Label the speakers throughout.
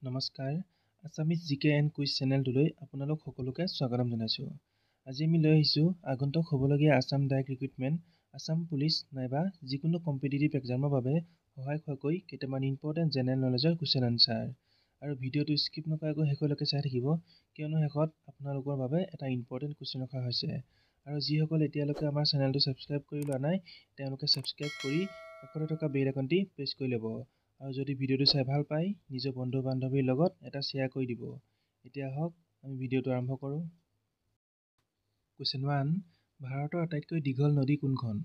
Speaker 1: নমস্কাৰ আছামিজ জিকে and quiz চেনেলটোলৈ আপোনালোক সকলোকে স্বাগতম জনাইছোঁ। আজি আমি লৈ আহিছোঁ আগন্তুক হ'বলগীয়া Assam direct recruitment, Assam police নাইবা যিকোনো কম্পিটিটিভ এক্সামৰ বাবে সহায় হোৱাকৈ কেইটামান ইম্পৰ্টেণ্ট জেনেৰেল নলেজৰ কুৱেশ্যন আনচাৰ। আৰু ভিডিঅ'টো স্কিপ নকৰাকৈ শেষলৈকে চাই থাকিব, কিয়নো শেষত আপোনালোকৰ বাবে এটা ইম্পৰ্টেণ্ট কুৱেশ্যন ৰখা হৈছে। আৰু যিসকল এতিয়ালৈকে আমাৰ চেনেলটো ছাবস্ক্ৰাইব কৰি লোৱা নাই, তেওঁলোকে ছাবস্ক্ৰাইব কৰি কাষতে থকা বেল আইকনটি প্ৰেছ কৰি ল'ব। আৰু যদি ভিডিঅ'টো চাই ভাল পায়, নিজৰ বন্ধু বান্ধৱীৰ লগত এটা শ্বেয়াৰ কৰি দিব। এতিয়া আহক আমি ভিডিঅ'টো আৰম্ভ কৰোঁ। কুৱেশ্যন 1, ভাৰতৰ আটাইতকৈ দীঘল নদী কোনখন?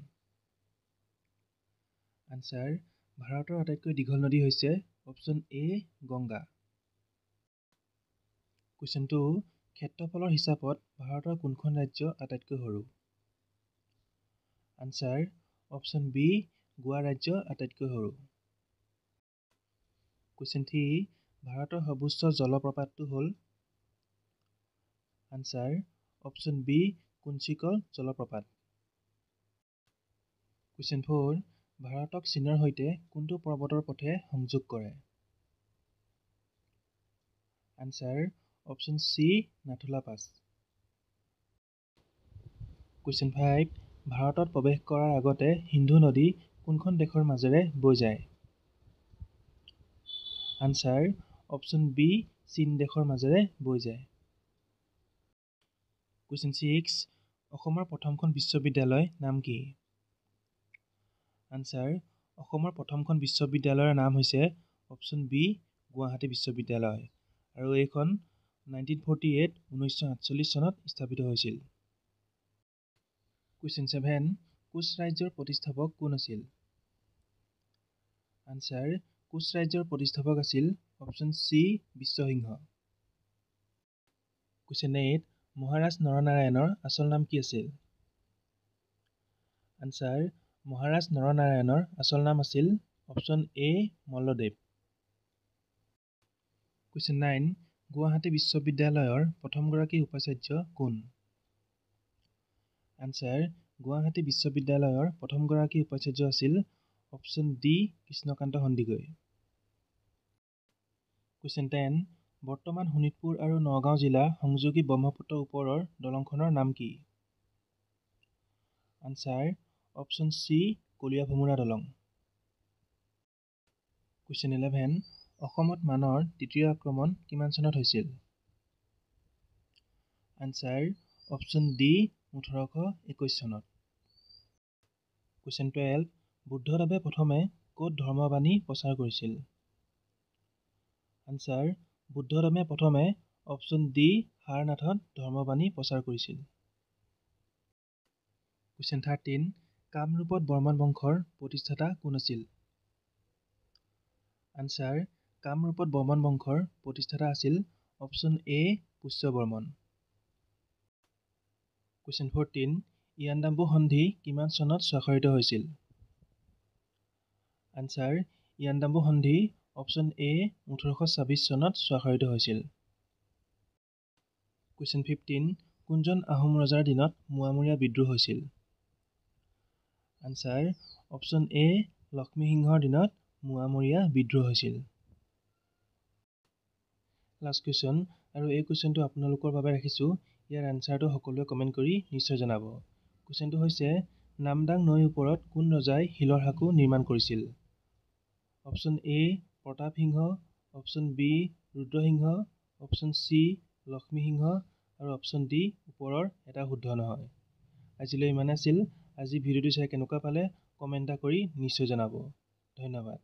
Speaker 1: আনচাৰ, ভাৰতৰ আটাইতকৈ দীঘল নদী হৈছে অপশ্যন এ গংগা। কুৱেশ্যন 2, ক্ষেত্ৰফলৰ হিচাপত ভাৰতৰ কোনখন ৰাজ্য আটাইতকৈ সৰু? আনচাৰ, অপশ্যন বি গোৱা ৰাজ্য আটাইতকৈ সৰু। কুৱেশ্যন 3, ভাৰতৰ সৰ্বোচ্চ জলপ্ৰপাতটো হ'ল? আনচাৰ, অপশ্যন বি কুঞ্চিকল জলপ্ৰপাত। কুৱেশ্যন 4, ভাৰতক চীনৰ সৈতে কোনটো পৰ্বতৰ পথে সংযোগ কৰে? আনচাৰ, অপশ্যন চি নাথুলা পাছ। কুৱেশ্যন 5, ভাৰতত প্ৰৱেশ কৰাৰ আগতে সিন্ধু নদী কোনখন দেশৰ মাজেৰে বৈ যায়? আনচাৰ, অপশ্যন বি চীন দেশৰ মাজেৰে বৈ যায়। কুৱেশ্যন 6, অসমৰ প্ৰথমখন বিশ্ববিদ্যালয় নাম কি? আনচাৰ, অসমৰ প্ৰথমখন বিশ্ববিদ্যালয়ৰ নাম হৈছে অপশ্যন বি গুৱাহাটী বিশ্ববিদ্যালয়। আৰু এইখন 1948 চনত স্থাপিত হৈছিল। কুৱেশ্যন 7, কোচ ৰাজ্যৰ প্ৰতিষ্ঠাপক কোন আছিল? আনচাৰ, কোচ ৰাজ্যৰ প্ৰতিষ্ঠাপক আছিল অপশ্যন চি বিশ্বসিংহ। কুৱেশ্যন 8, মহাৰাজ নৰনাৰায়ণৰ আচল নাম কি আছিল? আনচাৰ, মহাৰাজ নৰনাৰায়ণৰ আচল নাম আছিল option A Malladev. Question 9, Guwahati বিশ্ববিদ্যালয়ৰ প্ৰথমগৰাকী উপাচাৰ্য কোন? আনচাৰ, গুৱাহাটী বিশ্ববিদ্যালয়ৰ প্ৰথমগৰাকী উপাচাৰ্য আছিল option D Krishnakanta Handiqui. Question 10, বৰ্তমান শোণিতপুৰ আৰু নগাঁও জিলা সংযোগী ব্ৰহ্মপুত্ৰ ওপৰৰ দলংখনৰ নাম কি? আনচাৰ, অপশ্যন চি কলীয়াভোমোৰা দলং। কুৱেশ্যন 11, অসমত মানৰ তৃতীয় আক্ৰমণ কিমান চনত হৈছিল? আনচাৰ, অপশ্যন ডি 1821 চনত। কুৱেশ্যন 12, বুদ্ধদেৱে প্ৰথমে ক'ত ধৰ্মবাণী প্ৰচাৰ কৰিছিল? আনচাৰ, বুদ্ধদেৱে প্ৰথমে অপশ্যন ডি সাৰনাথত ধৰ্মবাণী প্ৰচাৰ কৰিছিল। কুৱেশ্যন 13, কামৰূপত বৰ্মন বংশৰ প্ৰতিষ্ঠাতা কোন আছিল? আনচাৰ, কামৰূপত বৰ্মন বংশৰ প্ৰতিষ্ঠাতা আছিল option A Pushyavarman. Question 14, Yandabo সন্ধি কিমান চনত স্বাক্ষৰিত হৈছিল? আনচাৰ, ইয়াণ্ডাবু সন্ধি অপশ্যন এ 1826 চনত স্বাক্ষৰিত হৈছিল। কুৱেশ্যন 15, কোনজন আহোম ৰজাৰ দিনত মোৱামৰীয়া বিদ্ৰোহ হৈছিল? আনচাৰ, অপশ্যন এ লক্ষ্মীসিংহৰ দিনত মোৱামৰীয়া বিদ্ৰোহ হৈছিল। লাষ্ট কুৱেশ্যন, আৰু এই কুৱেশ্যনটো আপোনালোকৰ বাবে ৰাখিছোঁ। ইয়াৰ আনচাৰটো সকলোৱে কমেণ্ট কৰি নিশ্চয় জনাব। কুৱেশ্যনটো হৈছে, নামদাং নৈৰ ওপৰত কোন ৰজাই শিলৰ সাঁকো নিৰ্মাণ কৰিছিল? Option A Pratapsingha, option B Rudrasingha, option C Lakshmisingha আৰু অপশ্যন ডি ওপৰৰ এটা শুদ্ধ নহয়। আজিলৈ ইমানে আছিল। আজি ভিডিঅ'টো চাই কেনেকুৱা পালে কমেণ্ট এটা কৰি নিশ্চয় জনাব। ধন্যবাদ।